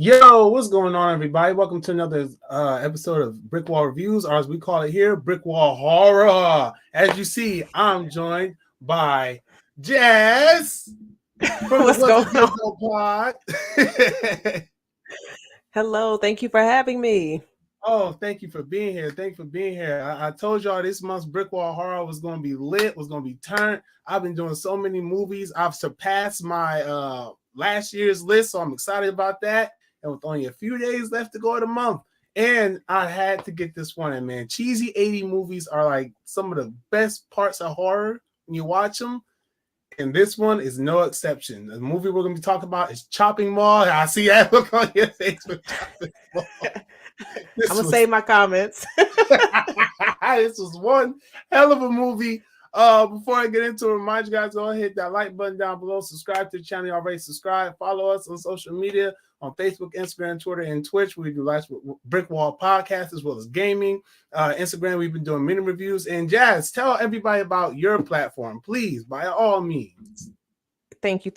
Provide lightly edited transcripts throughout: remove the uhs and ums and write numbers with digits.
Yo, what's going on, everybody? Welcome to another episode of BrickWall Reviews, or as we call it here, BrickWall Horror. As you see, I'm joined by Jazz from the What's What's going a Good on? Though Pod. Hello, thank you for having me. Oh, thank you for being here. Thank you for being here. I told y'all this month's BrickWall Horror was going to be lit, was going to be turned. I've been doing so many movies. I've surpassed my last year's list, so I'm excited about that. And with only a few days left to go of the month, and I had to get this one in, man. Cheesy 80 movies are like some of the best parts of horror when you watch them. And this one is no exception. The movie we're going to be talking about is Chopping Mall. I see that look on your face with Chopping Mall. I'm gonna save my comments. This was one hell of a movie. Before I get into it, remind you guys, go ahead, hit that like button down below. Subscribe to the channel. You already subscribe. Follow us on social media on Facebook, Instagram, Twitter, and Twitch. We do live BrickWall podcast as well as gaming. Instagram, we've been doing mini reviews. And Jazz, tell everybody about your platform, please, by all means. Thank you.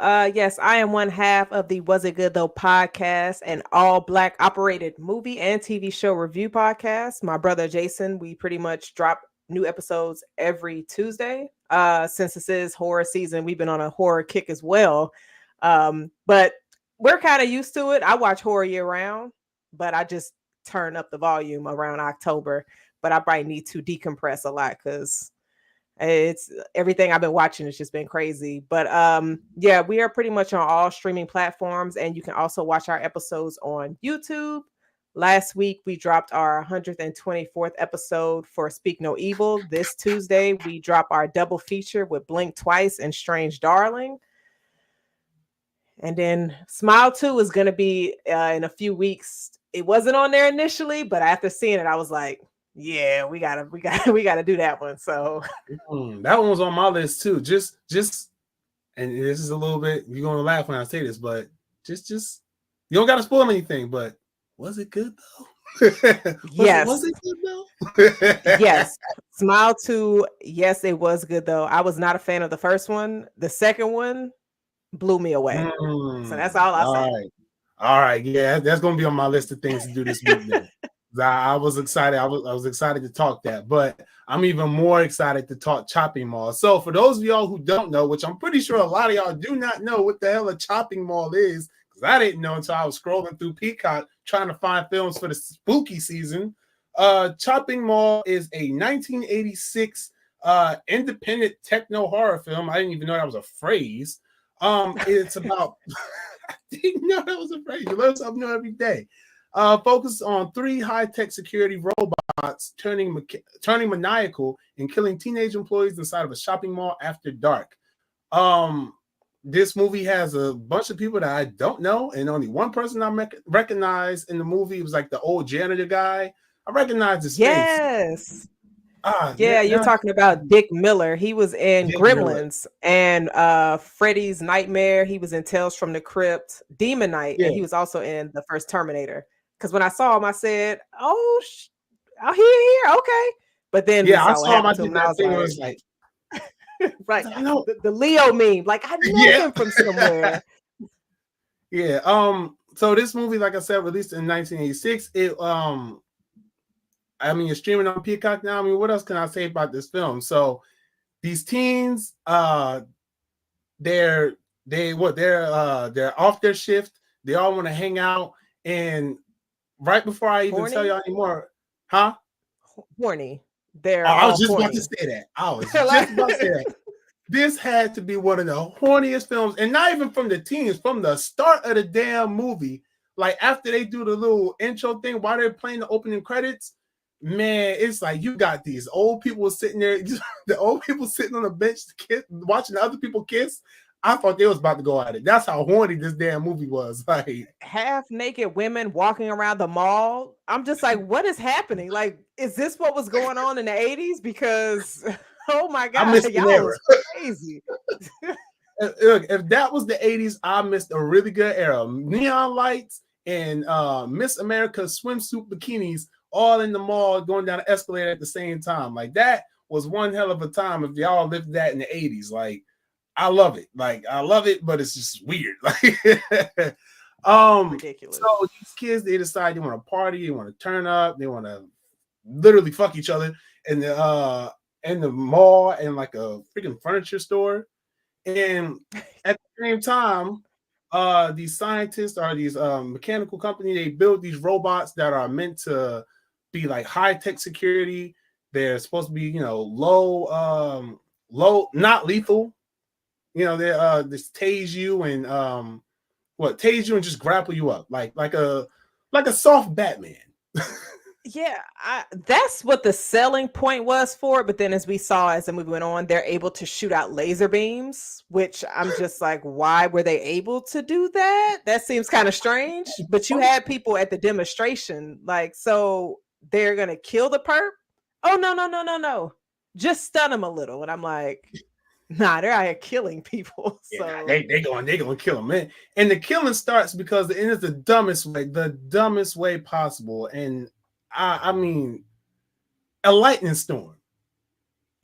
Yes, I am one half of the Was It Good Though podcast, an all Black operated movie and TV show review podcast. My brother Jason, we pretty much drop new episodes every Tuesday. Since this is horror season, we've been on a horror kick as well. But we're kind of used to it. I watch horror year round, but I just turn up the volume around October. But I probably need to decompress a lot because it's everything I've been watching has just been crazy. But yeah, we are pretty much on all streaming platforms, and you can also watch our episodes on YouTube. Last week we dropped our 124th episode for Speak No Evil. This Tuesday we drop our double feature with Blink Twice and Strange Darling. And then Smile 2 is going to be in a few weeks. It wasn't on there initially, but after seeing it, I was like, yeah, we gotta do that one. So that one was on my list too. Just, and this is a little bit, you're gonna laugh when I say this, but just, you don't gotta spoil anything. But was it good though? Yes. Was it good though? Yes. Smile 2. Yes, it was good though. I was not a fan of the first one. The second one blew me away. So that's all I say. All right. Yeah, that's gonna be on my list of things to do this week. I was excited. I was excited to talk that, but I'm even more excited to talk Chopping Mall. So for those of y'all who don't know, which I'm pretty sure a lot of y'all do not know what the hell a Chopping Mall is, because I didn't know until I was scrolling through Peacock trying to find films for the spooky season. Chopping Mall is a 1986 independent techno horror film. I didn't even know that was a phrase. It's about I didn't know that was a phrase. You learn something new every day. Focused on three high-tech security robots turning maniacal and killing teenage employees inside of a shopping mall after dark. This movie has a bunch of people that I don't know, and only one person I recognize in the movie. It was like the old janitor guy. I recognize his face. Yes. You're talking about Dick Miller. He was in Dick Gremlins and Freddy's Nightmare. He was in Tales from the Crypt, Demon Knight, and he was also in the first Terminator. Because when I saw him, I said, "Oh, here, okay." But then I saw him. I did that thing. Was like, right, the Leo meme. Like I know him from somewhere. So this movie, like I said, released in 1986. It's streaming on Peacock now. I mean, what else can I say about this film? So these teens, they're off their shift. They all want to hang out, and right before I even tell y'all anymore, huh? Horny. I was just about to say that. I was just about to say that. This had to be one of the horniest films, and not even from the teens, from the start of the damn movie. Like after they do the little intro thing while they're playing the opening credits, man, it's like you got these old people sitting there, the old people sitting on the bench watching the other people kiss. I thought they was about to go at it. That's how horny this damn movie was. Like half naked women walking around the mall. I'm just like, what is happening? Like, is this what was going on in the 80s? Because oh my god, y'all was crazy. Look, if that was the 80s, I missed a really good era. Neon lights and Miss America swimsuit bikinis all in the mall going down the escalator at the same time. Like that was one hell of a time if y'all lived that in the 80s. Like I love it. But it's just weird. Like Ridiculous. So these kids, they decide they want to party, they want to turn up, they want to literally fuck each other in the mall and like a freaking furniture store. And at the same time, these scientists or these mechanical company, they build these robots that are meant to be like high tech security. They're supposed to be, low, not lethal. They just tase you and tase you and just grapple you up like a soft Batman. Yeah, that's what the selling point was for it. But then, as we saw as the movie went on, they're able to shoot out laser beams, which I'm just like, why were they able to do that? That seems kind of strange. But you had people at the demonstration, like, so they're gonna kill the perp. Oh no, no, no, no, no! Just stun them a little, and I'm like, nah, they're out here killing people. So yeah, they gonna kill him, man. And the killing starts because it is the dumbest way possible. And I mean, a lightning storm.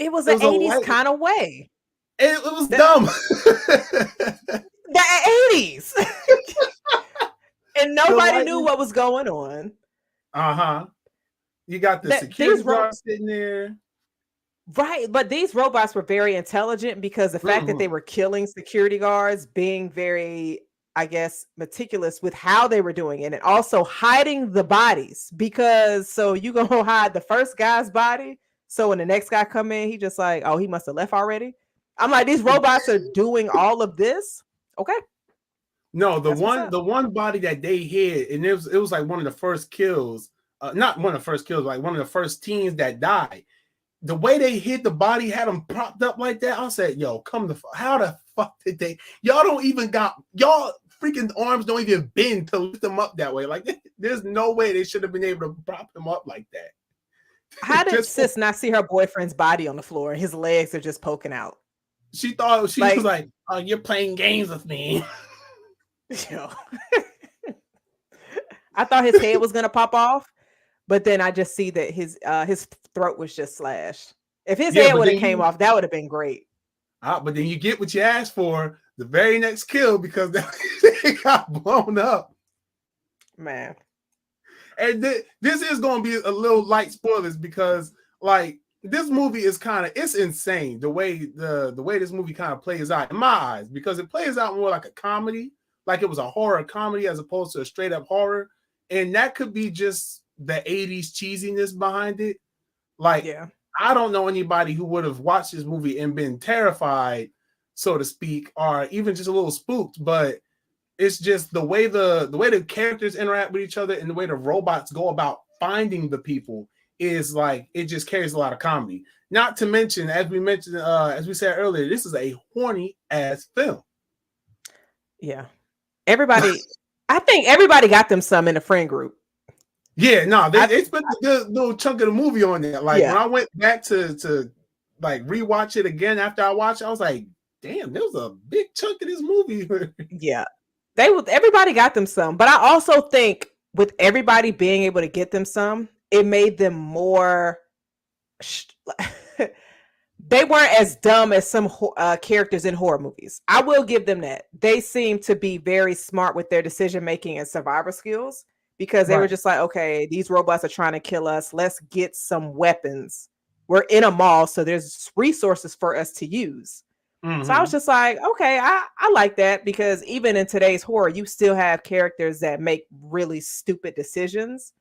it was an 80s kind of way. It was dumb. The 80s. And nobody knew what was going on. You got the security guards sitting there. Right, but these robots were very intelligent because the fact that they were killing security guards, being very, I guess, meticulous with how they were doing it, and also hiding the bodies. Because so you gonna hide the first guy's body, so when the next guy come in, he just like, oh, he must have left already. I'm like, these robots are doing all of this. Okay. No, the one body that they hid, and it was like one of the first kills. Not one of the first kills, like one of the first teens that died. The way they hit the body, had them propped up like that. I said, yo, how the fuck did they? Y'all don't even got, y'all freaking arms don't even bend to lift them up that way. Like, there's no way they should have been able to prop them up like that. How did sis not see her boyfriend's body on the floor? His legs are just poking out. She thought was like, oh, you're playing games with me. Yo. I thought his head was going to pop off. But then I just see that his throat was just slashed. If his head would have came off, that would have been great. But then you get what you asked for the very next kill because they got blown up. Man. And this is going to be a little light spoilers because, like, this movie is it's insane the way this movie kind of plays out in my eyes, because it plays out more like a comedy, like it was a horror comedy as opposed to a straight up horror. And that could be just the 80s cheesiness behind it. Like, yeah. I don't know anybody who would have watched this movie and been terrified, so to speak, or even just a little spooked, but it's just the way the characters interact with each other and the way the robots go about finding the people is like, it just carries a lot of comedy. Not to mention, as we said earlier, this is a horny ass film. Yeah. I think everybody got them some in the friend group. Yeah, no, they spent a good little chunk of the movie on that. Like, when I went back to like rewatch it again after I watched it, I was like, damn, there was a big chunk of this movie. Yeah. Everybody got them some, but I also think with everybody being able to get them some, it made them more they weren't as dumb as some characters in horror movies. I will give them that. They seem to be very smart with their decision making and survivor skills, because they were just like, okay, these robots are trying to kill us. Let's get some weapons. We're in a mall, so there's resources for us to use. So I was just like, okay, I like that, because even in today's horror, you still have characters that make really stupid decisions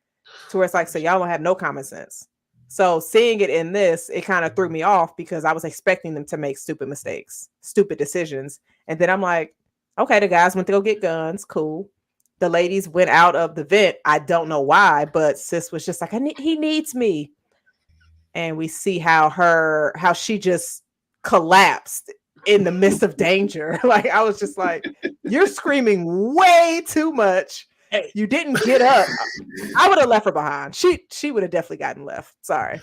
to where it's like, so y'all don't have no common sense. So seeing it in this, it kind of threw me off because I was expecting them to make stupid mistakes, stupid decisions. And then I'm like, okay, the guys went to go get guns. Cool. The ladies went out of the vent. I don't know why, but sis was just like, he needs me. And we see how she just collapsed in the midst of danger. Like, I was just like, you're screaming way too much. You didn't get up. I would have left her behind. She would have definitely gotten left. Sorry.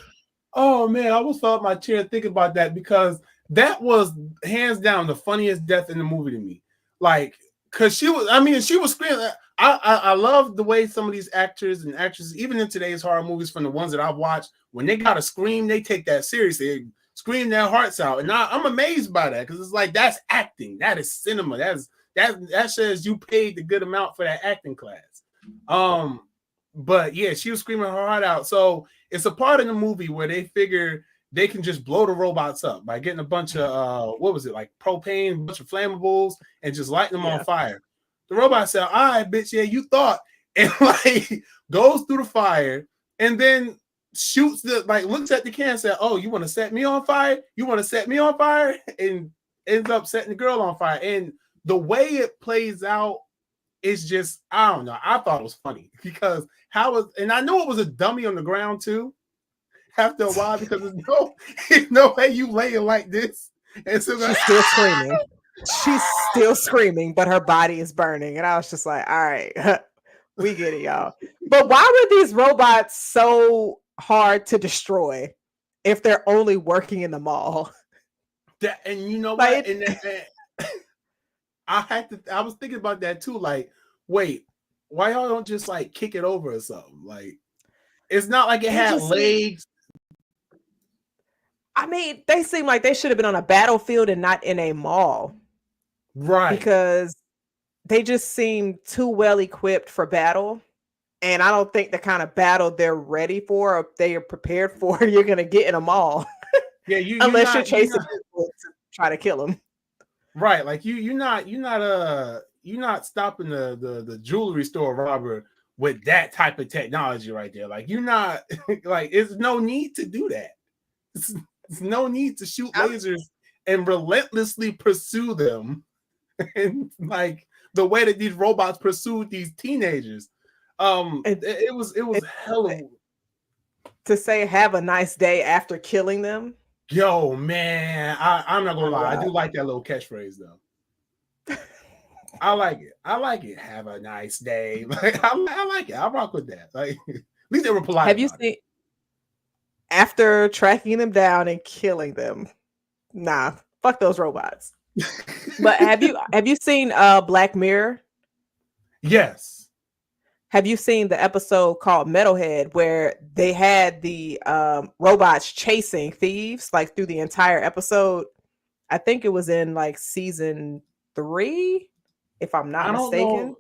Oh man, I almost fell out my chair thinking about that, because that was hands down the funniest death in the movie to me. Like, because she was screaming. I love the way some of these actors and actresses, even in today's horror movies, from the ones that I've watched, when they gotta scream, they take that seriously. They scream their hearts out, and I'm amazed by that, because it's like, that's acting, that is cinema, that says you paid the good amount for that acting class. But yeah, she was screaming her heart out. So it's a part in the movie where they figure they can just blow the robots up by getting a bunch of what was it, like propane, a bunch of flammables, and just lighting them on fire. The robot said, "All right, bitch, yeah, you thought," and like goes through the fire and then shoots looks at the can and said, "Oh, you want to set me on fire? You want to set me on fire?" And ends up setting the girl on fire. And the way it plays out is just, I don't know. I thought it was funny because and I know it was a dummy on the ground too. After a while, because there's no way you laying like this. And so she's still screaming. She's still screaming, but her body is burning. And I was just like, all right, we get it, y'all. But why were these robots so hard to destroy if they're only working in the mall? And you know what? And I was thinking about that too. Like, wait, why y'all don't just like kick it over or something? Like, it's not like it had legs. I mean, they seem like they should have been on a battlefield and not in a mall. Right. Because they just seem too well equipped for battle. And I don't think the kind of battle they're ready for or they are prepared for, you're going to get in a mall. Yeah, unless you're chasing people to try to kill them. Right. Like you're not stopping the jewelry store robber with that type of technology right there. Like you're not like, it's no need to do that. It's no need to shoot lasers and relentlessly pursue them. And like the way that these robots pursued these teenagers. It was hella to say have a nice day after killing them. Yo, man, I'm not gonna lie. I do like that little catchphrase though. I like it. Have a nice day. Like I like it. I rock with that. Like at least they were polite. Have you seen after tracking them down and killing them? Nah, fuck those robots. But have you seen Black Mirror? Yes. Have you seen the episode called Metalhead where they had the robots chasing thieves like through the entire episode? I think it was in like season 3, if I'm not mistaken.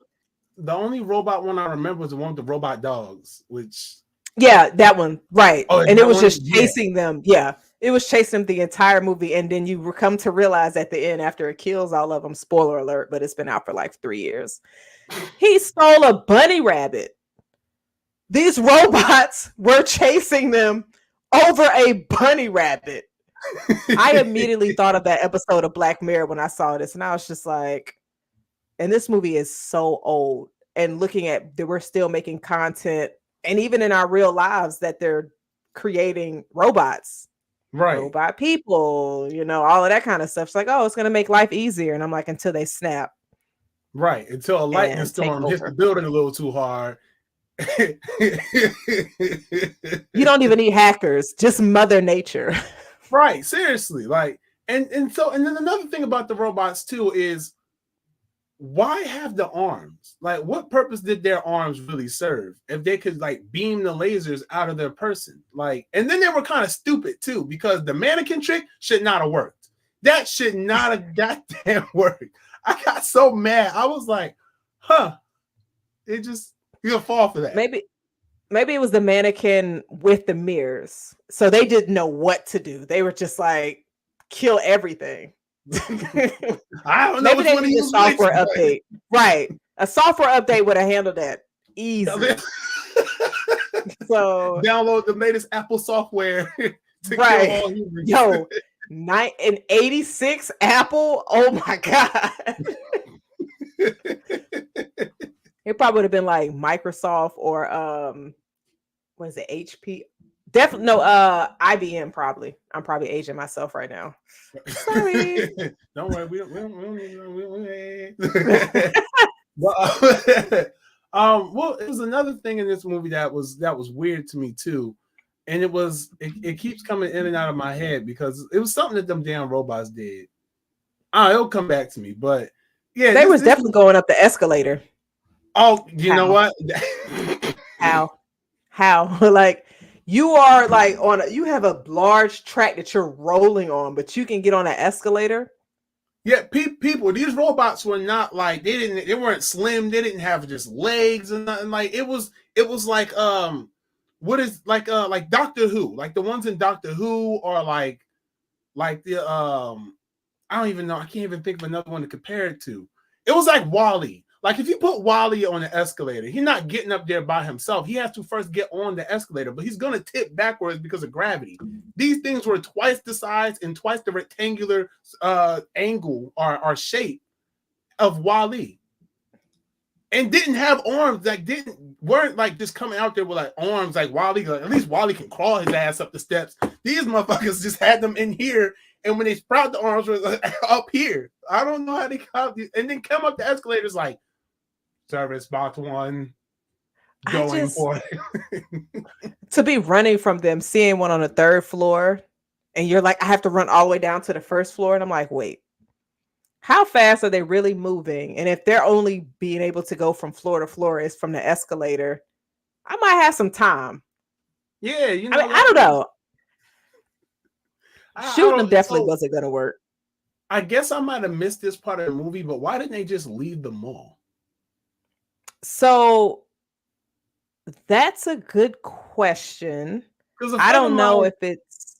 The only robot one I remember was the one with the robot dogs, which that one, right? Oh, and it was just chasing them. Yeah, it was chasing them the entire movie, and then you come to realize at the end after it kills all of them. Spoiler alert! But it's been out for like 3 years. He stole a bunny rabbit. These robots were chasing them over a bunny rabbit. I immediately thought of that episode of Black Mirror when I saw this, and I was just like, and this movie is so old. And looking at that, we're still making content, and even in our real lives, that they're creating robots, right? Robot people, all of that kind of stuff. It's like, oh, it's going to make life easier. And I'm like, until they snap. Right, until a lightning storm hits the building a little too hard. You don't even need hackers, just Mother Nature. Right, seriously. Like, and then another thing about the robots too is why have the arms? Like, what purpose did their arms really serve if they could like beam the lasers out of their person? Like, and then they were kind of stupid too, because the mannequin trick should not have worked. That should not have goddamn worked. I got so mad. I was like, you'll fall for that. Maybe it was the mannequin with the mirrors. So they didn't know what to do. They were just like, kill everything. I don't know. Maybe they need a software update. Right. A software update would have handled that easy. So download the latest Apple software to kill all humans. Yo, an 86 Apple. Oh my god. It probably would have been like Microsoft or what is it, HP? Definitely no, IBM probably. I'm probably aging myself right now. Sorry. Don't worry, we don't need well, it was another thing in this movie that was weird to me too. And it keeps coming in and out of my head because it was something that them damn robots did. It'll come back to me, but yeah, they was definitely going up the escalator. Oh, you know what? How? Like you are like you have a large track that you're rolling on, but you can get on an escalator. Yeah, people. These robots were not like they weren't slim. They didn't have just legs and nothing. Like it was like what is like Doctor Who, like the ones in Doctor Who, or like the I don't even know. I can't even think of another one to compare it to. It was like Wally. Like if you put Wally on an escalator, he's not getting up there by himself. He has to first get on the escalator, but he's going to tip backwards because of gravity. These things were twice the size and twice the rectangular angle or shape of Wally, and didn't have arms. Like weren't like just coming out there with like arms like Wally. Like, at least Wally can crawl his ass up the steps. These motherfuckers just had them in here. And when they sprout, the arms were up here. I don't know how they got these. And then come up the escalators like service box 1 going for it. To be running from them, seeing one on the 3rd floor, and you're like, I have to run all the way down to the 1st floor. And I'm like, wait, how fast are they really moving? And if they're only being able to go from floor to floor is from the escalator, I might have some time. Yeah, you know, I mean, I don't know. Shooting them definitely wasn't going to work. I guess I might have missed this part of the movie, but why didn't they just leave the mall? So that's a good question. I don't know if it's.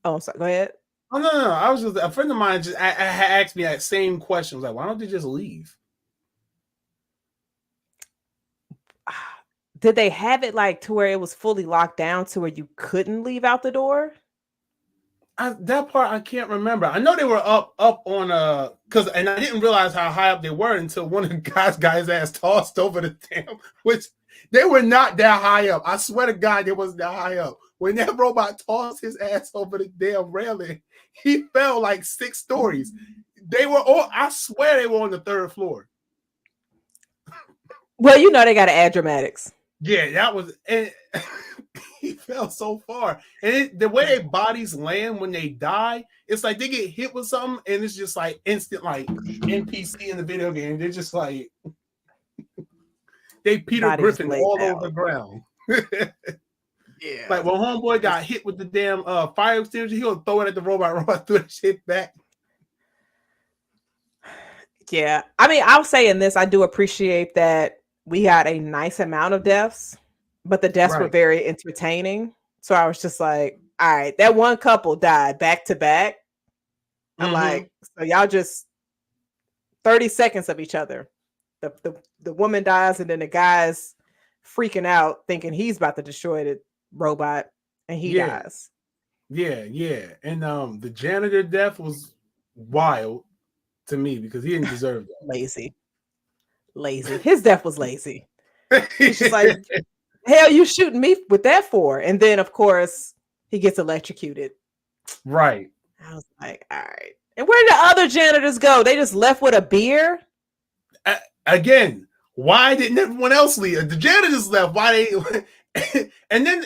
Oh, sorry. Go ahead. Oh no! I was just a friend of mine. Just asked me that same question. I was like, why don't they just leave? Did they have it like to where it was fully locked down to where you couldn't leave out the door? That part I can't remember. I know they were up on and I didn't realize how high up they were until one of the guys got his ass tossed over the damn, which they were not that high up. I swear to God, they wasn't that high up. When that robot tossed his ass over the damn railing, he fell like 6 stories. They were all, I swear they were on the 3rd floor. Well, you know they got to add dramatics. Yeah, that was and he fell so far. And the way their bodies land when they die, it's like they get hit with something and it's just like instant, like NPC in the video game. They're just like they Peter Griffin all over the ground. Yeah. Like when homeboy got hit with the damn fire extinguisher, he'll throw it at the robot threw that shit back. Yeah. I mean, I'll say in this, I do appreciate that we had a nice amount of deaths, but the deaths were very entertaining. So I was just like, all right, that one couple died back to back. I'm like, so y'all just 30 seconds of each other. The woman dies, and then the guy's freaking out, thinking he's about to destroy the robot, and he dies. Yeah. And the janitor death was wild to me because he didn't deserve that. Lazy. His death was lazy. He's just like, hell, you shooting me with that for? And then, of course, he gets electrocuted. Right. I was like, all right. And where did the other janitors go? They just left with a beer? Again, why didn't everyone else leave? The janitors left. Why they? And then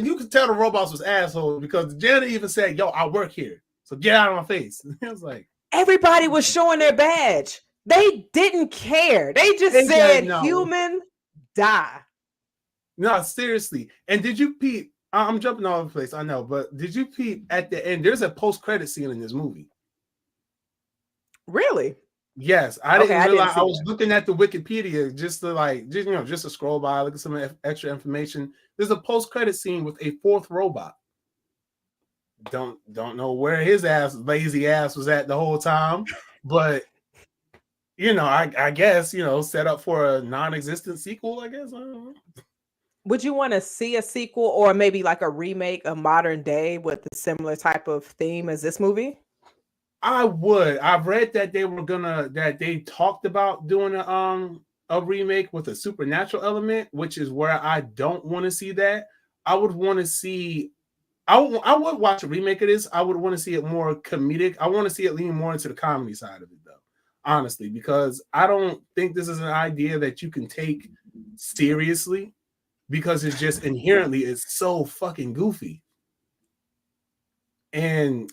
you could tell the robots was assholes because the janitor even said, "Yo, I work here, so get out of my face." And I was like, everybody was showing their badge. They didn't care. They just said, no. Human die. No, seriously. And did you peep? I'm jumping all over the place, I know, but did you peep at the end? There's a post-credit scene in this movie. Really? Yes, I didn't realize. I was looking at the Wikipedia just to scroll by, look at some extra information. There's a post-credit scene with a 4th robot. Don't know where his lazy ass was at the whole time, but I guess set up for a non-existent sequel. I guess I don't know. Would you want to see a sequel or maybe like a remake of modern day with a similar type of theme as this movie? I would. I've read that they talked about doing a remake with a supernatural element, which is where I don't want to see that. I would want to see. I would watch a remake of this. I would want to see it more comedic. I want to see it lean more into the comedy side of it, though, honestly, because I don't think this is an idea that you can take seriously because it's just inherently it's so fucking goofy. And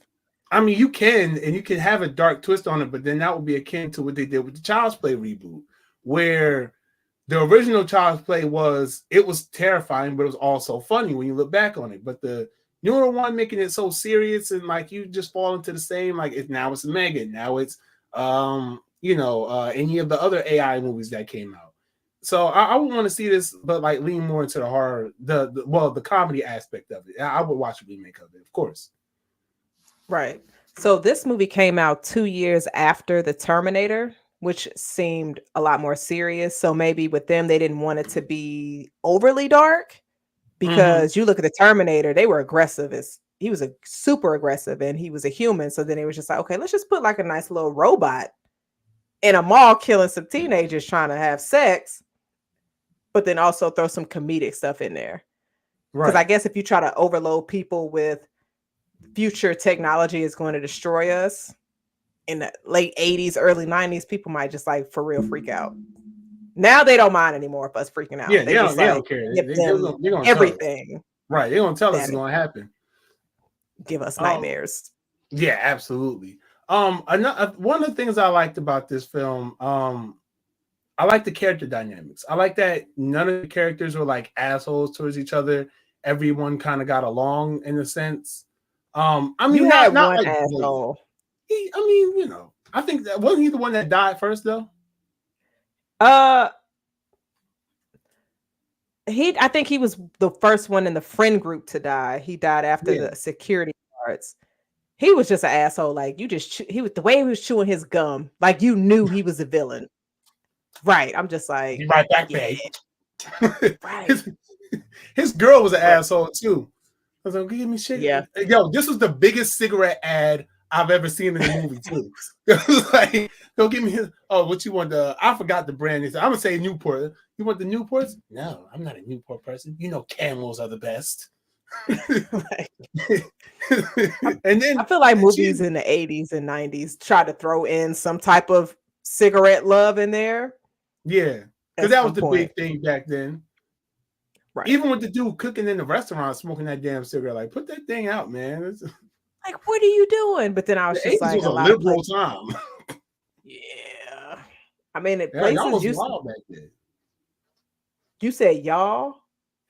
I mean, you can have a dark twist on it, but then that would be akin to what they did with the Child's Play reboot, where the original Child's Play was terrifying, but it was also funny when you look back on it. But the newer one making it so serious and like you just fall into the same, like now it's Megan, now it's any of the other AI movies that came out. So I would want to see this, but like lean more into the horror, the comedy aspect of it. I would watch a remake of it, of course. Right. So this movie came out 2 years after the Terminator, which seemed a lot more serious. So maybe with them, they didn't want it to be overly dark Mm-hmm. because you look at the Terminator, they were aggressive as he was a super aggressive and he was a human. So then it was just like, okay, let's just put like a nice little robot in a mall killing some teenagers trying to have sex, but then also throw some comedic stuff in there. Because I Right. guess if you try to overload people with future technology is going to destroy us in the late 80s, early 90s, people might just like for real freak out. Now they don't mind anymore of us freaking Yeah, out. they They don't just they like don't care. give them They're gonna tell us. everything Right. They're gonna tell us that it's gonna happen. give us Um, nightmares. yeah, absolutely. One of the things I liked about this film, I like the character dynamics. I like that none of the characters were like assholes towards each other. Everyone kind of got along in a sense. I mean, You not had not one like Blade. asshole. I mean, I think that wasn't he the one that died first though. Uh I think he was the first one in the friend group to die. He died after Yeah, the security guards. He was just an asshole. Like you just he was the way he was chewing his gum, like you knew he was a villain. Right. I'm just like, he right back yeah, there. right. his, his girl was an Right. asshole too. I was like, give me shit. Yeah. Yo, this was the biggest cigarette ad I've ever seen in a movie too. It was like, don't give me his. Oh, what you want? I forgot the brand. I'm gonna say Newport. You want the Newports? No, I'm not a Newport person. You know, Camels are the best. Like, And then I feel like she, movies in the 80s and 90s try to throw in some type of cigarette love in there yeah, because at that was some the point. big thing back then. Right. Even with the dude cooking in the restaurant, smoking that damn cigarette, like put that thing out, man. Like, what are you doing? But then I was The just 80s like, was a a lot of liberal places. time. Yeah. I mean, at Yeah, y'all places was wild back then. you said y'all,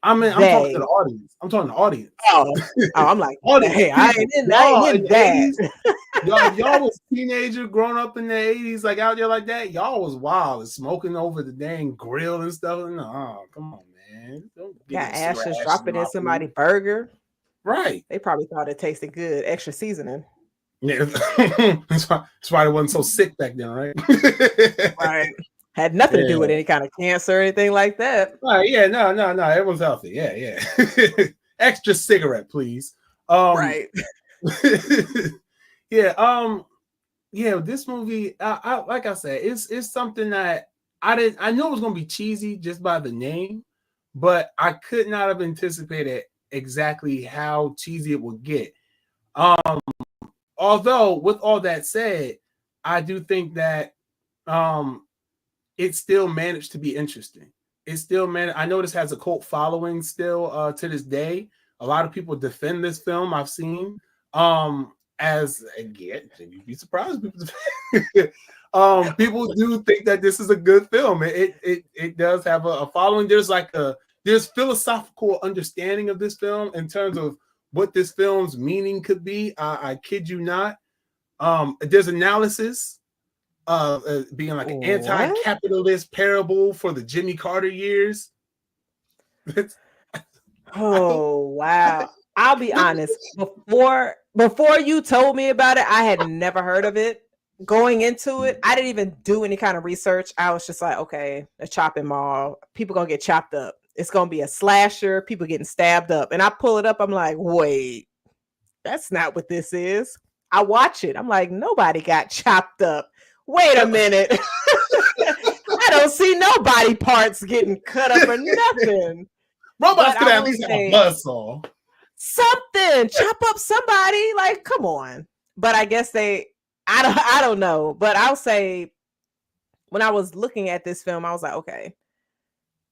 I mean, I'm talking to the they. audience. I'm talking to the audience. Oh, I'm like, Audience, hey, people, I ain't y'all in in the that. 80s, y'all, if y'all was teenagers growing up in the 80s, like out there like that, y'all was wild and smoking over the dang grill and stuff. No, come on, man. Don't get Got no cigarette ashes ashes in dropping in my food. somebody's burger. Right. They probably thought it tasted good, extra seasoning. Yeah. That's why it wasn't so sick back then, right? Right. Had nothing to do with Yeah. any kind of cancer or anything like that. Right, yeah, no. Everyone's healthy. Yeah, yeah. Extra cigarette, please. Um Right. yeah, yeah, this movie, I like I said, it's something that I knew it was gonna be cheesy just by the name, but I could not have anticipated exactly how cheesy it would get. Um, although with all that said, I do think that um it still managed to be interesting. It still managed. I know this has a cult following still to this day. A lot of people defend this film. I've seen as again, you'd be surprised. People do think that this is a good film. It does have a following. There's philosophical understanding of this film in terms of what this film's meaning could be. I kid you not. There's analysis being like an What? anti-capitalist parable for the Jimmy Carter years. Oh wow. I'll be honest. Before you told me about it, I had never heard of it. Going into it, I didn't even do any kind of research. I was just like, okay, a chopping mall. People gonna get chopped up. It's gonna be a slasher, people getting stabbed up. And I pull it up, I'm like, wait, that's not what this is. I watch it. I'm like, nobody got chopped up. Wait a minute. I don't see no body parts getting cut up or nothing. Robots But could I at will least have a say buzzsaw. something, chop up somebody. Like, come on. But I guess I don't know. But I'll say when I was looking at this film, I was like, okay,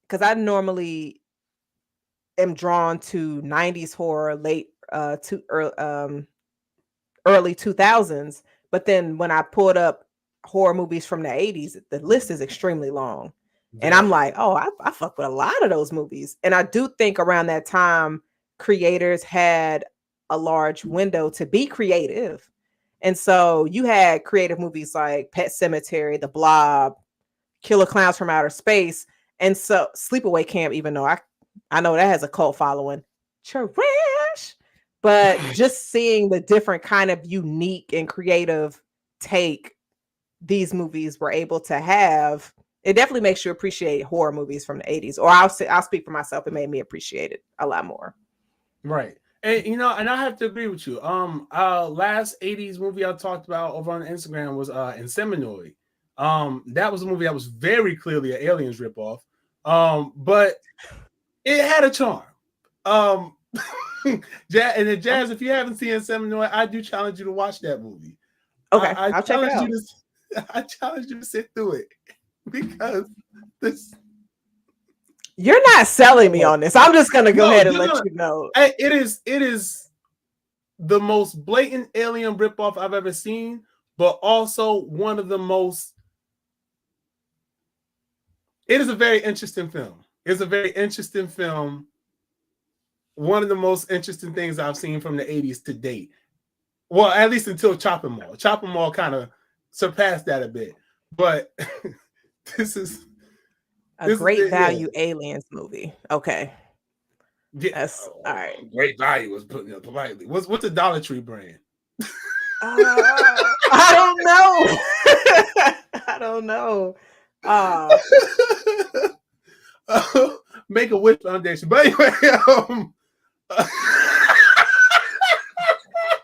because I normally am drawn to 90s horror, late to early 2000s. But then when I pulled up horror movies from the 80s, the list is extremely long. And I'm Very. like, oh, I fuck with a lot of those movies. And I do think around that time, creators had a large window to be creative. And so you had creative movies like Pet Cemetery, The Blob, Killer Clowns from Outer Space, and so Sleepaway Camp, even though I know that has a cult following. Trash. But just seeing the different kind of unique and creative take these movies were able to have, it definitely makes you appreciate horror movies from the 80s. Or I'll speak for myself, it made me appreciate it a lot more. Right. And and I have to agree with you. Last 80s movie I talked about over on Instagram was Inseminoid. That was a movie that was very clearly an Aliens ripoff. But it had a charm. And then Jazz, if you haven't seen Inseminoid, I do challenge you to watch that movie. Okay, I'll check it out. I challenge you to sit through it because this. You're not selling me on this. I'm just gonna go ahead and let you know. It is the most blatant alien ripoff I've ever seen, but also one of the most. It is a very interesting film. It's a very interesting film. One of the most interesting things I've seen from the 80s to date. Well, at least until Chopping Mall. Chopping Mall kind of surpassed that a bit. But this is a great value Aliens movie. Okay. Yeah. That's all right. Great value was putting it politely. What's the Dollar Tree brand? I don't know. I don't know. Make a Wish Foundation. But anyway,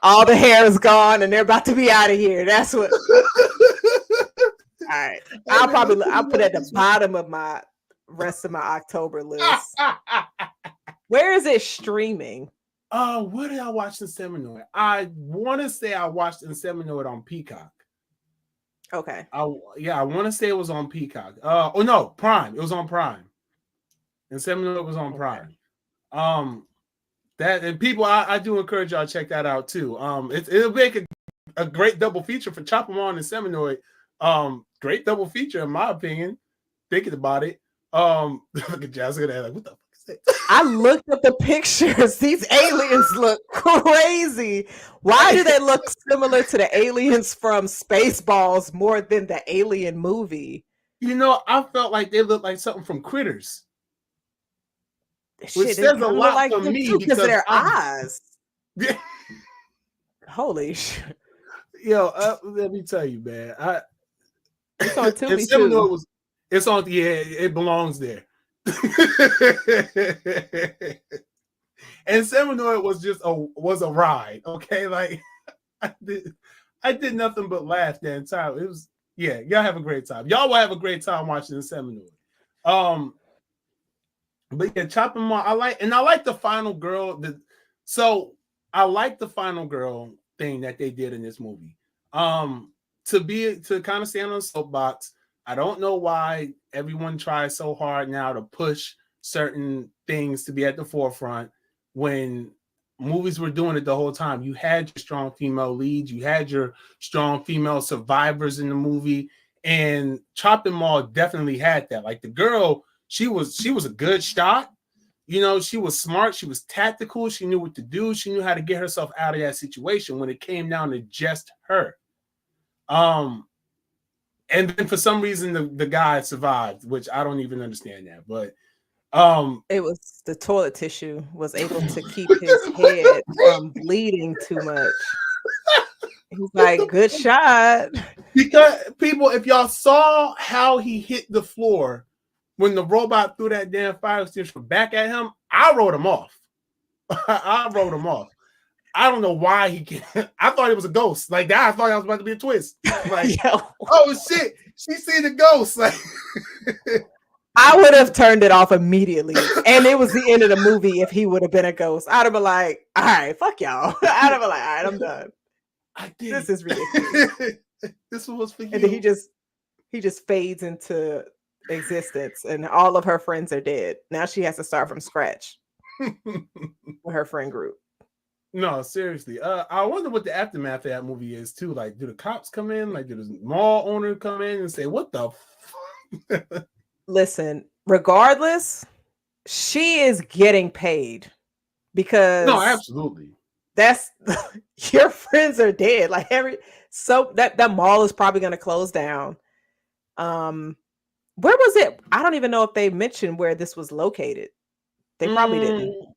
all the hair is gone and they're about to be out of here. That's what. All right. I'll put at the bottom of my rest of my October list. Where is it streaming? Where did I watch Inseminoid? I want to say I watched Inseminoid on Peacock. Okay. I want to say it was on Peacock. Oh no, Prime. It was on Prime. Inseminoid was on Prime. That and people, I do encourage y'all to check that out too. It'll make a great double feature for Chop 'em On and Seminoid. Great double feature in my opinion. Thinking about it. Look at Jessica, like, what the fuck is that? I looked at the pictures. These aliens look crazy. Why do they look similar to the aliens from Spaceballs more than the Alien movie? I felt like they looked like something from Critters. Shit, which says a lot like for me because of their eyes. Yeah. Holy shit. Yo, let me tell you, man. It's on Tubi too. It's on. Yeah, it belongs there. And Seminoid was a ride. Okay, like I did nothing but laugh the entire time. It was y'all have a great time. Y'all will have a great time watching the Seminoid. But yeah, Chop 'em On. I like the final girl. I like the final girl thing that they did in this movie. To kind of stand on the soapbox. I don't know why everyone tries so hard now to push certain things to be at the forefront when movies were doing it the whole time. You had your strong female leads, you had your strong female survivors in the movie, and Chop 'em On definitely had that. Like the girl, she was a good shot. She was smart, she was tactical, she knew what to do, she knew how to get herself out of that situation when it came down to just her. And then for some reason the guy survived, which I don't even understand that. But it was the toilet tissue was able to keep his head from bleeding too much. He's like, good shot. Because people, if y'all saw how he hit the floor when the robot threw that damn fire extinguisher back at him, I wrote him off. I wrote him off. I don't know why he can't. I thought it was a ghost. Like that, I thought that was about to be a twist. Like, oh shit, she seen the ghost. Like, I would have turned it off immediately, and it was the end of the movie. If he would have been a ghost, I'd have been like, "All right, fuck y'all." I'd have been like, "All right, I'm done." This is ridiculous. This was for you. And then he just fades into existence, and all of her friends are dead. Now she has to start from scratch with her friend group. No, seriously. I wonder what the aftermath of that movie is too. Like, do the cops come in? Like, do the mall owner come in and say, "What the fuck?" Listen, regardless, she is getting paid because no, absolutely. that's your friends are dead. Like so that mall is probably gonna close down. Um, where was it? I don't even know if they mentioned where this was located. They probably didn't. Mm,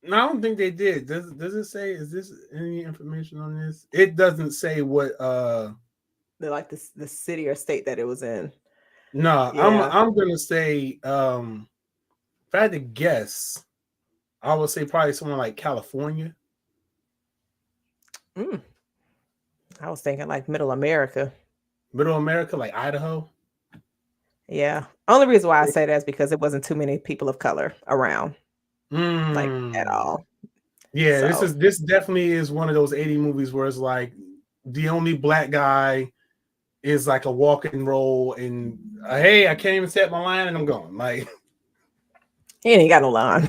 no, I don't think they did. Does it say? Is this any information on this? It doesn't say what. Like the city or state that it was in. No, Yeah. I'm gonna say. If I had to guess, I would say probably somewhere like California, Mm, I was thinking like Middle America. Middle America, like Idaho. Yeah. Only reason why I say that is because it wasn't too many people of color around, like at Mm. all. Yeah, So this definitely is one of those 80 movies where it's like the only black guy is like a walking role and hey, I can't even set my line and I'm going. Like he ain't got no line.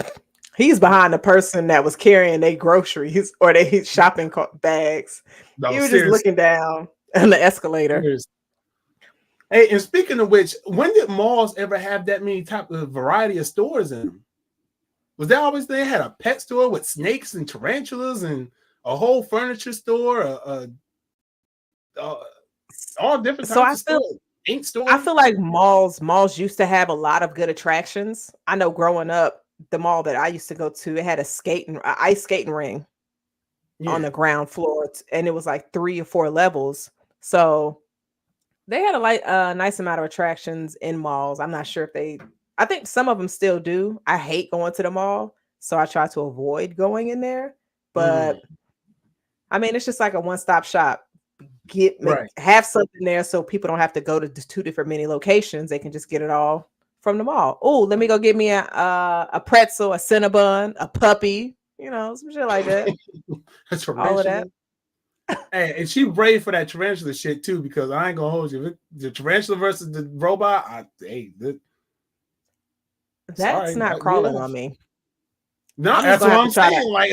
He's behind the person that was carrying their groceries or their shopping bags. no, He was just seriously. looking down on the escalator. Seriously. Hey, and speaking of which, when did malls ever have that many type of variety of stores in them? Was that always they had a pet store with snakes and tarantulas and a whole furniture store, uh, all different So types of stores, ink I stores? feel like malls used to have a lot of good attractions. I know growing up, the mall that I used to go to, it had a ice skating ring on Yeah, the ground floor, and it was like 3 or 4 levels. So they had a nice amount of attractions in malls. I'm not sure if they. I think some of them still do. I hate going to the mall, so I try to avoid going in there. mm, But I mean, it's just like a one-stop shop. right. Have something there so people don't have to go to two different many locations. They can just get it all from the mall. Oh, let me go get me a pretzel, a Cinnabon, a puppy, some shit like that. A All of tarantula. that. Hey, and she brave for that tarantula shit too, because I ain't gonna hold you. The tarantula versus the robot, That's sorry, not yeah. crawling on me. No, I'm just that's gonna what have to I'm try to. saying. Like,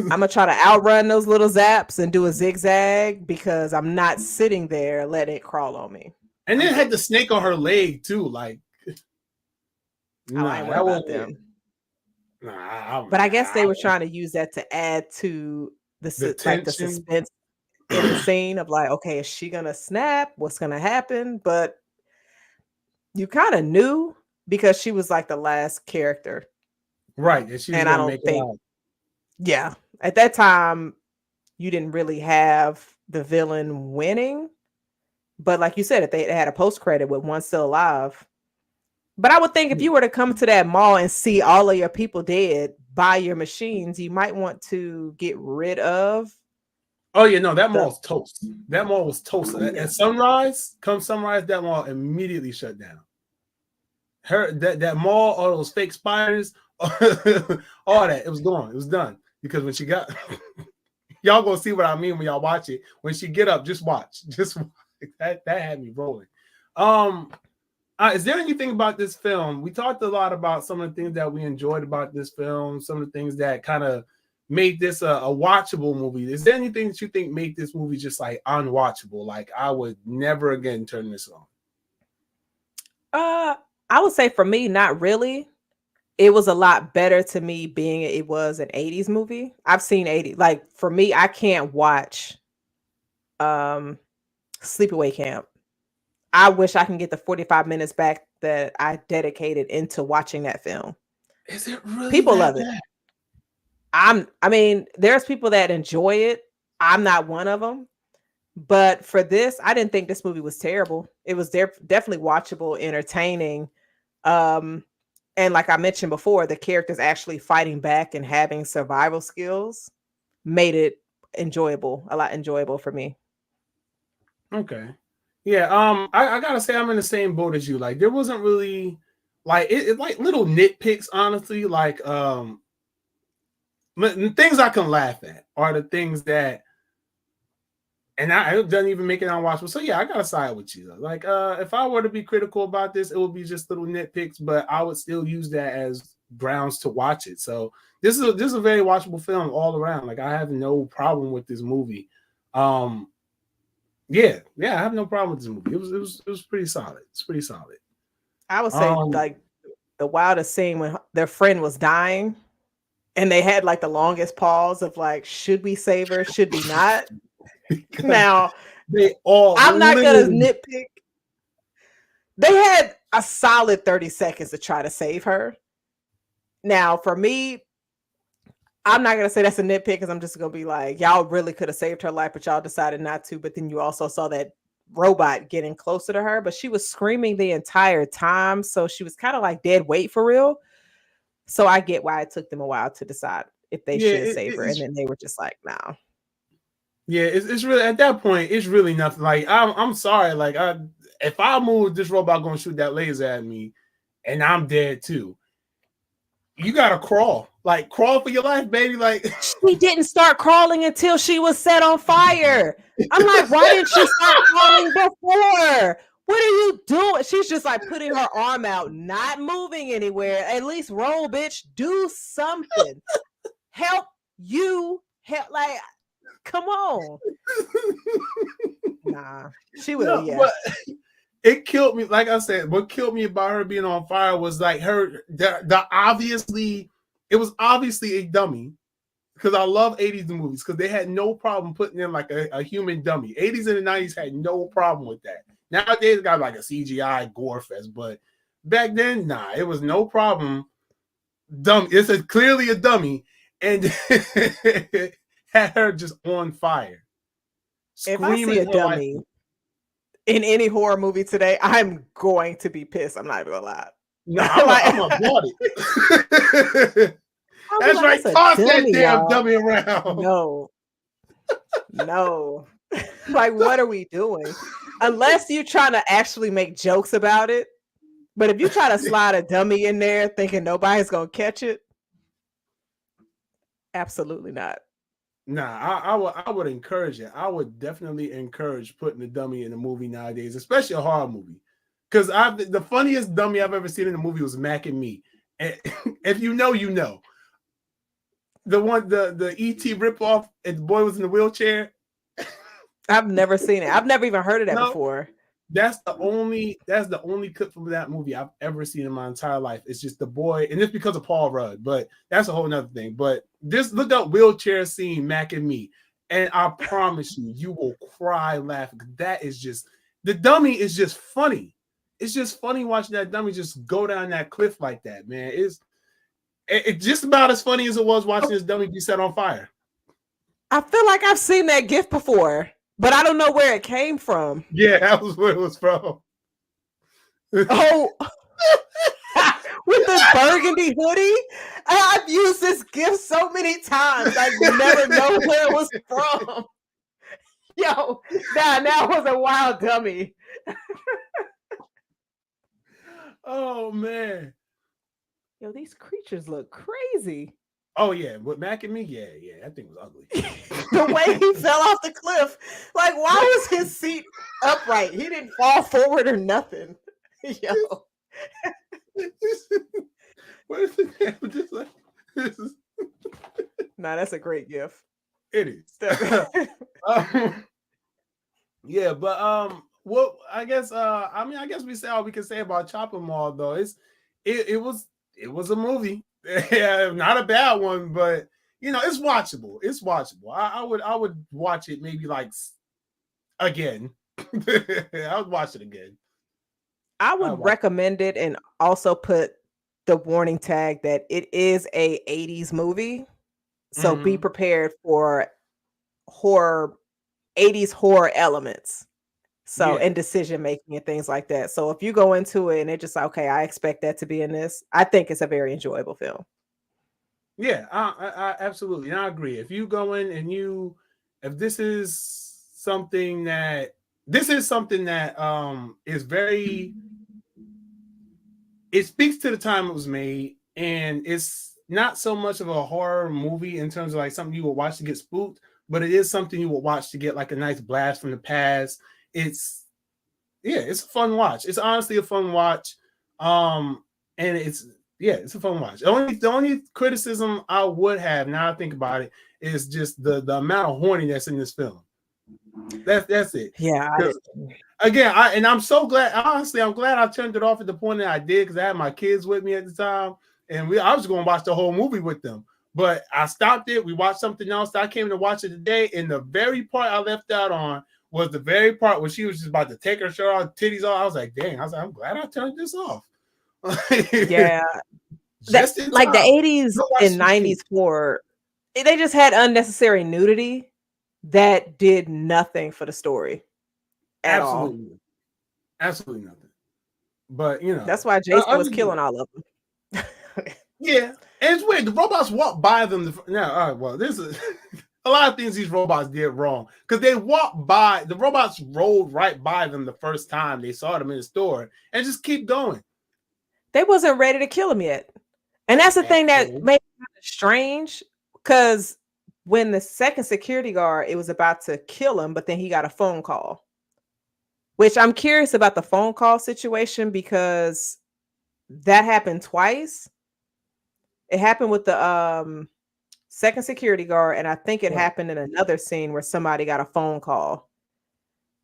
I'm gonna try to outrun those little zaps and do a zigzag because I'm not sitting there letting it crawl on me. and I'm then had good. the snake on her leg too. Like, Oh, I ain't nah, worried that about wasn't it. them. Nah, But I guess nah, they were trying to use that to add to the the tension. suspense in the scene of like, okay, is she gonna snap? What's gonna happen? But you kind of knew because she was like the last character, Right, that she was and I gonna don't make it think, out. yeah, at that time you didn't really have the villain winning. But like you said, if they had a post credit with one still alive. But I would think if you were to come to that mall and see all of your people dead by your machines, you might want to get rid of Oh yeah, no, that the. mall's toast. That mall was toast. Yeah. At sunrise, come sunrise, that mall immediately shut down. Her that mall, all those fake spiders, all that, it was gone. It was done because when she got, y'all gonna see what I mean when y'all watch it. When she get up, just watch. Just that had me rolling. Um, is there anything about this film? We talked a lot about some of the things that we enjoyed about this film, some of the things that kind of made this a watchable movie. Is there anything that you think made this movie just like unwatchable? Like I would never again turn this on. Uh, I would say for me, not really. It was a lot better to me being it was an 80s movie. I've seen 80. Like for me, I can't watch um Sleepaway Camp. I wish I can get the 45 minutes back that I dedicated into watching that film. Is it really People that love it. bad? I mean, there's people that enjoy it. I'm not one of them. But for this, I didn't think this movie was terrible. It was definitely watchable, entertaining. Um, and like I mentioned before, the characters actually fighting back and having survival skills made it enjoyable, a lot enjoyable for me. Okay. Yeah, I gotta say I'm in the same boat as you. Like there wasn't really like it like little nitpicks, honestly. Like things I can laugh at are the things that and it doesn't even make it unwatchable. So yeah, I gotta side with you. Like if I were to be critical about this, it would be just little nitpicks, but I would still use that as grounds to watch it. So this is a very watchable film all around. Like I have no problem with this movie. Um yeah, I have no problem with this movie. It was pretty solid. It's pretty solid. I would say Um, like the wildest scene when their friend was dying And they had like the longest pause of like, should we save her? Should we not? Now, they all I'm not gonna literally nitpick. They had a solid 30 seconds to try to save her. Now, for me, I'm not gonna say that's a nitpick because I'm just gonna be like, y'all really could have saved her life, but y'all decided not to. But then you also saw that robot getting closer to her, but she was screaming the entire time. So she was kind of like dead weight for real. So I get why it took them a while to decide if they should save her. And then they were just like, nah. Yeah, it's really at that point, it's really nothing. Like I'm sorry, like if I move, this robot gonna shoot that laser at me, and I'm dead too. You gotta crawl, like crawl for your life, baby. Like she didn't start crawling until she was set on fire. I'm like, why didn't she start crawling before? What are you doing? She's just like putting her arm out, not moving anywhere. At least roll, bitch. Do something. Help you. Help, like. Come on. Nah, she would have. Yeah. But it killed me. Like I said, what killed me about her being on fire was like the obviously, it was obviously a dummy. Because I love 80s movies because they had no problem putting in like a human dummy. 80s and the 90s had no problem with that. Nowadays, got like a CGI gore fest, but back then, nah, it was no problem. Dumb. It's clearly a dummy, and had her just on fire. If I see a dummy in any horror movie today, I'm going to be pissed. I'm not even gonna lie. No, I'm applaud it. That's like, right. Toss that damn dummy around. No. Like, what are we doing? Unless you're trying to actually make jokes about it. But if you try to slide a dummy in there thinking nobody's gonna catch it, absolutely not. Nah, I would encourage it. I would definitely encourage putting a dummy in a movie nowadays, especially a horror movie. Because the funniest dummy I've ever seen in a movie was Mac and Me. And if you know, you know. The one, the E.T. ripoff, and the boy was in the wheelchair. I've never seen it. I've never even heard of that before. That's the only clip from that movie I've ever seen in my entire life. It's just the boy, and it's because of Paul Rudd, but that's a whole nother thing. But just look up wheelchair scene Mac and Me, and I promise you will cry laughing. That is just, the dummy is just funny. It's just funny watching that dummy just go down that cliff like that, man. It's just about as funny as it was watching this dummy be set on fire. I feel like I've seen that GIF before, but I don't know where it came from. Yeah, that was where it was from. Oh, with the burgundy hoodie? I've used this GIF so many times. I never know where it was from. Yo, that was a wild dummy. Oh, man. Yo, these creatures look crazy. Oh, yeah. With Mac and Me? Yeah. That thing was ugly. The way he fell off the cliff. Like, why was his seat upright? He didn't fall forward or nothing. Yo. What is it? Just like, Nah, that's a great GIF. It is. Yeah, but what I guess I guess we say all we can say about Chopping Mall though. It was a movie. Yeah, not a bad one, but you know, it's watchable. It's watchable. I would watch it maybe like again. I would watch it again. I would recommend it and also put the warning tag that it is a 80s movie. So be prepared for 80s horror elements. So and decision making and things like that. So if you go into it and it's just like, okay, I expect that to be in this, I think it's a very enjoyable film. Yeah, I absolutely. And I agree. If you go in and if this is something that is very, it speaks to the time it was made, and it's not so much of a horror movie in terms of like something you would watch to get spooked, but it is something you would watch to get like a nice blast from the past. It's a fun watch. It's honestly a fun watch. And it's a fun watch. The only criticism I would have, now I think about it, is just the amount of horniness in this film. That's it. Yeah. Again, I'm so glad. Honestly, I'm glad I turned it off at the point that I did, because I had my kids with me at the time, and I was going to watch the whole movie with them. But I stopped it. We watched something else. I came to watch it today, and the very part I left out on was the very part where she was just about to take her shirt off, titties off. I was like, dang, I'm glad I turned this off. Yeah. Just in like the time. 80s and 90s for they just had unnecessary nudity that did nothing for the story at all. Absolutely nothing. But you know, that's why Jason was killing all of them. Yeah, and it's weird. The robots walk by them. Now, all right, well, this is a lot of things these robots did wrong because they walked by. The robots rolled right by them the first time they saw them in the store and just keep going. They wasn't ready to kill him yet, and that's the thing that made it kind of strange because when the second security guard, it was about to kill him, but then he got a phone call. Which I'm curious about the phone call situation because that happened twice. It happened with the second security guard, and I think it happened in another scene where somebody got a phone call.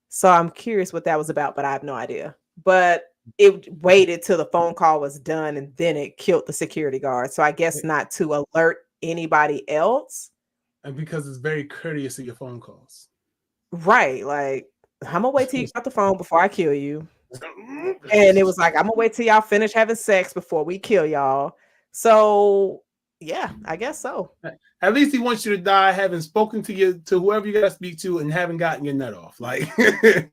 So I'm curious what that was about, but I have no idea. But it waited till the phone call was done, and then it killed the security guard. So I guess not to alert anybody else. And because it's very courteous of your phone calls. Right. Like, I'm gonna wait till you got the phone before I kill you. And it was like, I'm gonna wait till y'all finish having sex before we kill y'all. So yeah, I guess so. At least he wants you to die having spoken to whoever you gotta speak to and haven't gotten your nut off. Like you're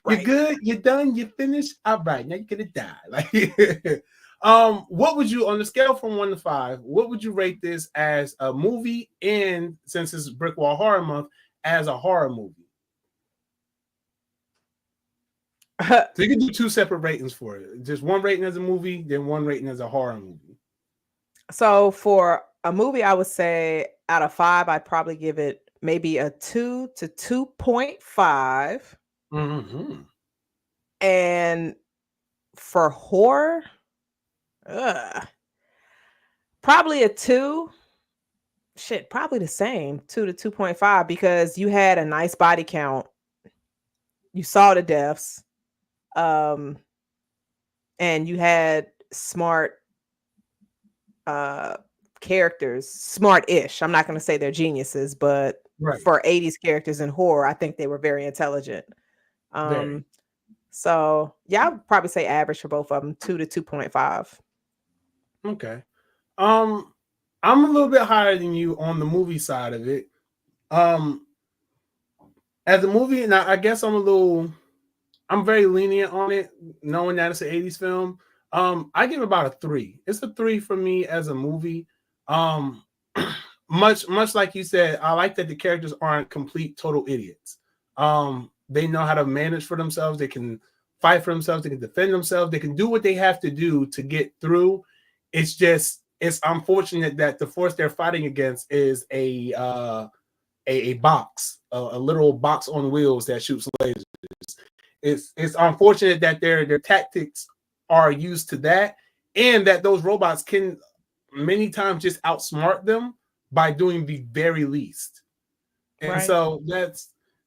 good, you're done, you're finished. All right, now you're gonna die. Like what would you, on the scale from 1 to 5, what would you rate this as a movie, and since it's BrickWall Horror Month, as a horror movie? So you can do 2 separate ratings for it. Just one rating as a movie, then one rating as a horror movie. So for a movie, I would say out of 5, I'd probably give it maybe a 2 to 2.5. Mm-hmm. And for horror, probably a 2. Shit, probably the same, 2 to 2.5, because you had a nice body count. You saw the deaths. And you had smart characters, smart-ish. I'm not going to say they're geniuses, but for 80s characters in horror, I think they were very intelligent. So yeah, I would probably say average for both of them, 2 to 2.5. Okay. I'm a little bit higher than you on the movie side of it. As a movie, and I guess I'm very lenient on it, knowing that it's an 80s film. I give it about a 3. It's a 3 for me as a movie. Much like you said, I like that the characters aren't complete total idiots. They know how to manage for themselves. They can fight for themselves. They can defend themselves. They can do what they have to do to get through. It's unfortunate that the force they're fighting against is a box, a literal box on wheels that shoots lasers. It's unfortunate that their tactics are used to that, and that those robots can many times just outsmart them by doing the very least. And so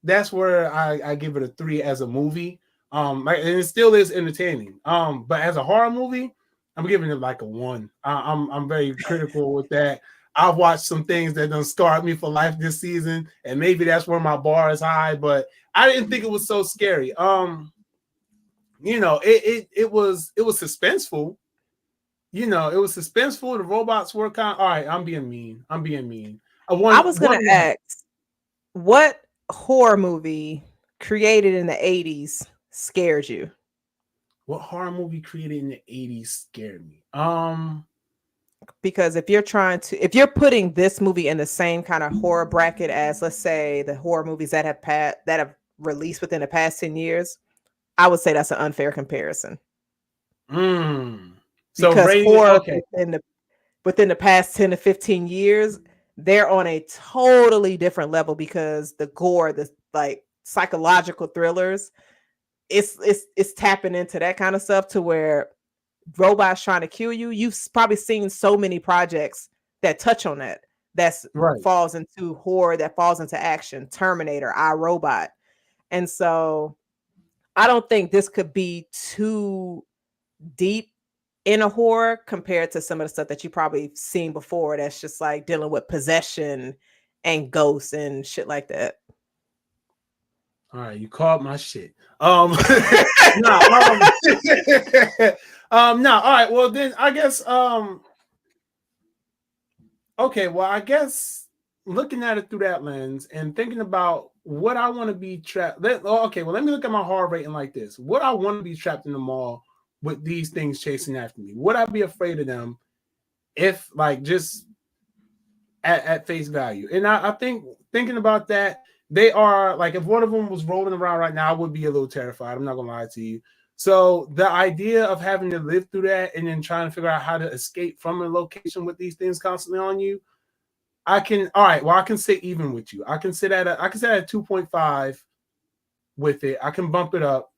that's where I give it a 3 as a movie. And it still is entertaining. But as a horror movie, I'm giving it like a 1. I'm very critical with that. I've watched some things that done scarred me for life this season, and maybe that's where my bar is high, but I didn't think it was so scary. You know, it was suspenseful. You know, it was suspenseful. The robots were kind of, all right, I'm being mean. I was going to ask, what horror movie created in the 80s scared you? What horror movie created in the 80s scared me? Because if you're putting this movie in the same kind of horror bracket as, let's say, the horror movies that have released within the past 10 years, I would say that's an unfair comparison. So because horror within the past 10 to 15 years, they're on a totally different level, because the gore, the like psychological thrillers, it's tapping into that kind of stuff, to where robots trying to kill you. You've probably seen so many projects that touch on that. Falls into horror, that falls into action. Terminator, iRobot. And so I don't think this could be too deep in a horror compared to some of the stuff that you probably seen before that's just like dealing with possession and ghosts and shit like that. All right, you called my shit. No, no. All right. Well, then I guess. Okay. Well, I guess looking at it through that lens and thinking about what I want to be trapped. Okay. Well, let me look at my horror rating like this. Would I want to be trapped in the mall with these things chasing after me? Would I be afraid of them if, like, just at face value? And I think thinking about that. They are like, if one of them was rolling around right now, I would be a little terrified. I'm not gonna lie to you. So the idea of having to live through that and then trying to figure out how to escape from a location with these things constantly on you, I can. All right, well, I can sit even with you. I can sit at a 2.5 with it. I can bump it up.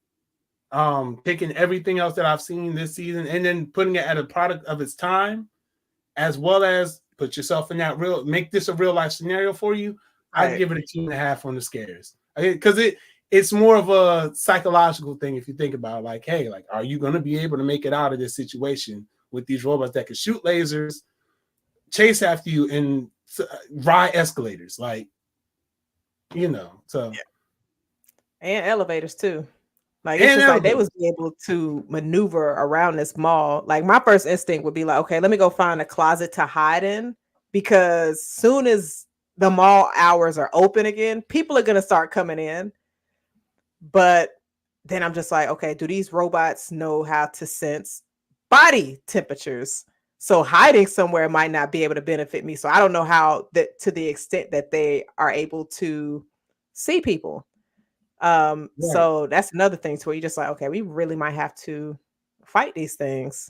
Taking everything else that I've seen this season and then putting it at a product of its time, as well as put yourself in that make this a real life scenario for you. I'd give it a 2.5 on the scares, because it's more of a psychological thing if you think about it. Like, hey, like, are you going to be able to make it out of this situation with these robots that can shoot lasers, chase after you, and ride escalators? Like, so. Yeah. And elevators too. Like, it's just like they was able to maneuver around this mall. Like, my first instinct would be like, okay, let me go find a closet to hide in, because soon as the mall hours are open again, people are going to start coming in. But then I'm just like, okay, do these robots know how to sense body temperatures? So hiding somewhere might not be able to benefit me. So I don't know how that, to the extent that they are able to see people. Right. So that's another thing to where you're just like, okay, we really might have to fight these things.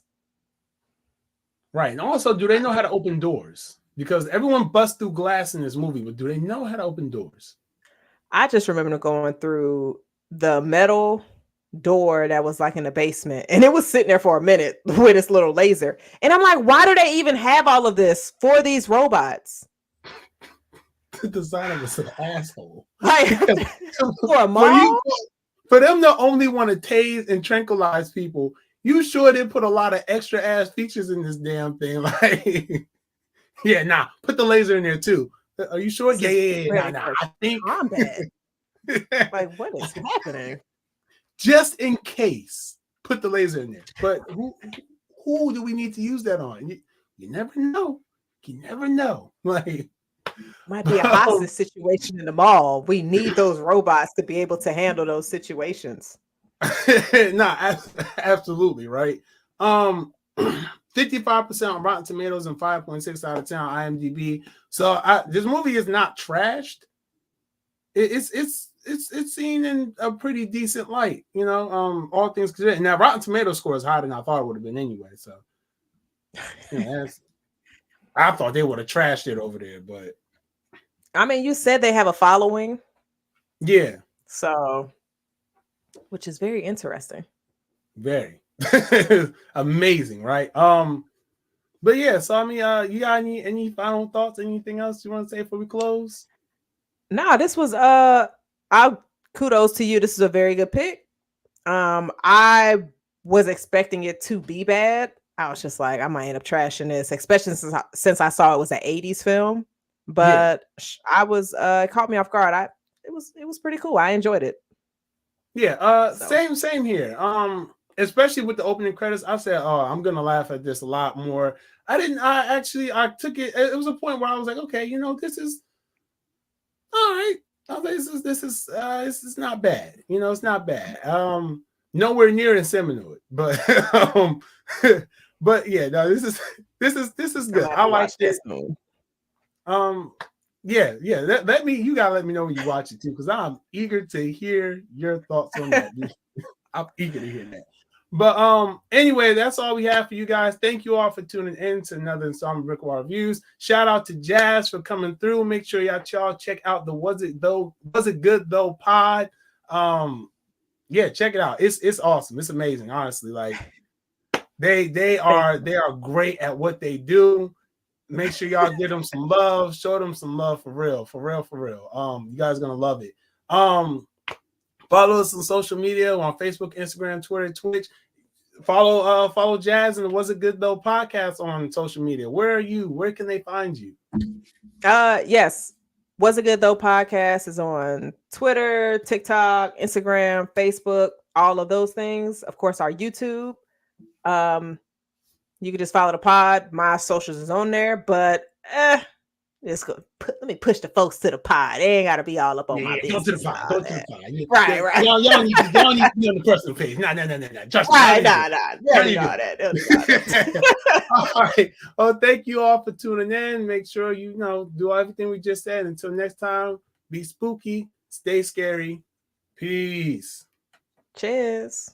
Right. And also, do they know how to open doors? Because everyone busts through glass in this movie, but do they know how to open doors? I just remember going through the metal door that was like in the basement, and it was sitting there for a minute with this little laser. And I'm like, why do they even have all of this for these robots? The designer was an asshole. Like, for a mall? For them to only want to tase and tranquilize people, you sure did put a lot of extra ass features in this damn thing. Like, yeah, nah, put the laser in there too. Are you sure? Yeah. Nah. I think combat. Like, what is happening? Just in case, put the laser in there. But who do we need to use that on? You never know. You never know. Like, might be a hostage situation in the mall. We need those robots to be able to handle those situations. Nah, absolutely, right. 55% on Rotten Tomatoes and 5.6 out of 10 on IMDb. So this movie is not trashed. It's seen in a pretty decent light, all things considered. Now, Rotten Tomatoes score is higher than I thought it would have been anyway. So, I thought they would have trashed it over there, but I mean, you said they have a following. Yeah. So, which is very interesting. Very amazing, right? But yeah, so I mean, you got any final thoughts? Anything else you want to say before we close? No, this was kudos to you. This is a very good pick. I was expecting it to be bad. I was just like, I might end up trashing this, especially since I saw it was an 80s film. But I was it caught me off guard. It was pretty cool. I enjoyed it. Yeah, same here. Especially with the opening credits, I said, "Oh, I'm gonna laugh at this a lot more." I took it. It was a point where I was like, "Okay, this is all right. This is not bad. It's not bad. Nowhere near Inseminate, but but yeah, no, this is good. I like this. Yeah. You gotta let me know when you watch it too, because I'm eager to hear your thoughts on that. I'm eager to hear that. But anyway, that's all we have for you guys. Thank you all for tuning in to another installment of BrickWall Reviews. Shout out to Jazz for coming through. Make sure y'all check out the Was It Good Though pod. Yeah, check it out. It's awesome. It's amazing, honestly. Like they are great at what they do. Make sure y'all give them some love. Show them some love for real. You guys are gonna love it. Follow us on social media on Facebook, Instagram, Twitter, Twitch. Follow Jazz and the Was It Good Though podcast on social media. Where are you? Where can they find you? Yes. Was It Good Though podcast is on Twitter, TikTok, Instagram, Facebook, all of those things. Of course, our YouTube. You can just follow the pod. My socials is on there, but let me push the folks to the pod. They ain't got to be all up on my business. Go to the pod. Go to the pod. Right. Y'all need to be on the personal page. No. Trust me. Right, that. All right. Oh, thank you all for tuning in. Make sure you do everything we just said. Until next time, be spooky, stay scary. Peace. Cheers.